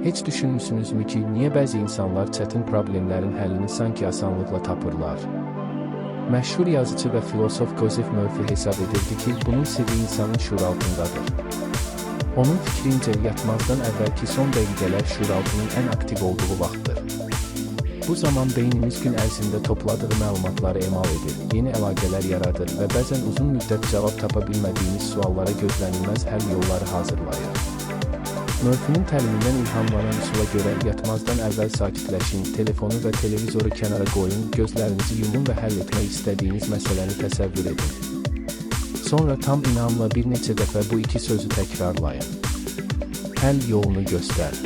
Heç düşünmüsünüzmü ki, niyə bəzi insanlar çətin problemlərin həllini sanki asanlıqla tapırlar? Məşhur yazıcı və filosof Joseph Murphy hesab edirdi ki, bunun sirri insanın şuuraltındadır. Onun fikrincə, yatmazdan əvvəlki son dəqiqələr şuuraltının ən aktiv olduğu vaxtdır. Bu zaman beynimiz gün ərzində topladığı məlumatları emal edir, yeni əlaqələr yaradır və bəzən uzun müddət cavab tapa bilmədiyimiz suallara gözlənilməz həll yolları hazırlayır. Murphy'nin təlimindən ilhamlanan üsula görə yatmazdan əvvəl sakitləşin, telefonu və televizoru kənara qoyun, gözlərinizi yumun və həll etmək istədiyiniz məsələni təsəvvür edin. Sonra tam inamla bir neçə dəfə bu iki sözü təkrarlayın. Həll yolunu göstər.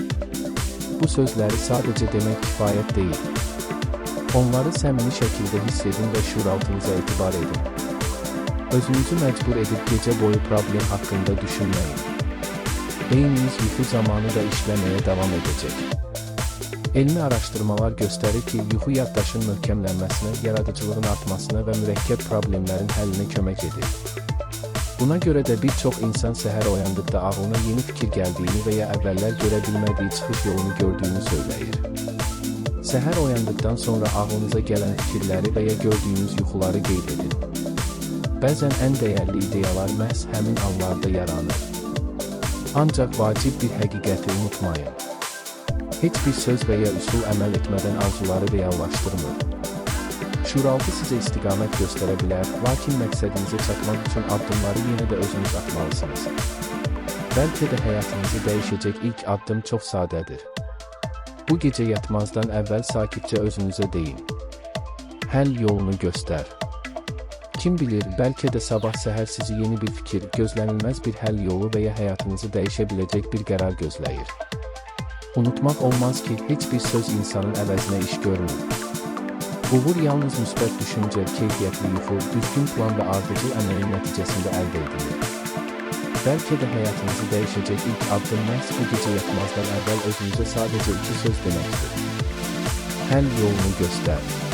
Bu sözləri sadəcə demək kifayət deyil. Onları səmimi şəkildə hiss edin və şuuraltınıza etibar edin. Özünüzü məcbur edib gecə boyu problem haqqında düşünməyin. Beyniniz yuxu zamanı da işləməyə davam edəcək. Elmi araşdırmalar göstərir ki, yuxu yaddaşın möhkəmlənməsinə, yaradıcılığın artmasına və mürəkkəb problemlərin həllinə kömək edir. Buna görə də bir çox insan səhər oyandıqda ağlına yeni fikir gəldiyini və ya əvvəllər görə bilmədiyi çıxış yolunu gördüyünü söyləyir. Səhər oyandıqdan sonra ağlınıza gələn fikirləri və ya gördüyünüz yuxuları qeyd edin. Bəzən ən dəyərli ideyalar məhz həmin anlarda yaranır. Ancaq vacib bir həqiqəti unutmayın. Heç bir söz və ya üsul əməl etmədən arzuları reallaşdırmır. Şuuraltı sizə istiqamət göstərə bilər, lakin məqsədinizə çatmaq üçün addımları yenə də özünüz atmalısınız. Bəlkə də həyatınızı dəyişəcək ilk addım çox sadədir. Bu gecə yatmazdan əvvəl sakitcə özünüzə deyin. Həll yolunu göstər. Kim bilir, bəlkə də sabah səhər sizi yeni bir fikir, gözlənilməz bir həll yolu və ya həyatınızı dəyişə biləcək bir qərar gözləyir. Unutmaq olmaz ki, heç bir söz insanın əvəzinə iş görmür. Uğur yalnız müsbət düşüncə, keyfiyyətli yuxu, düzgün plan və ardıcıl əməlin nəticəsində əldə edilir. Bəlkə də həyatınızı dəyişəcək ilk addım məhz bu gecə yatmazdan əvvəl özünüzə sadəcə iki söz deməkdir. Həll yolunu göstər.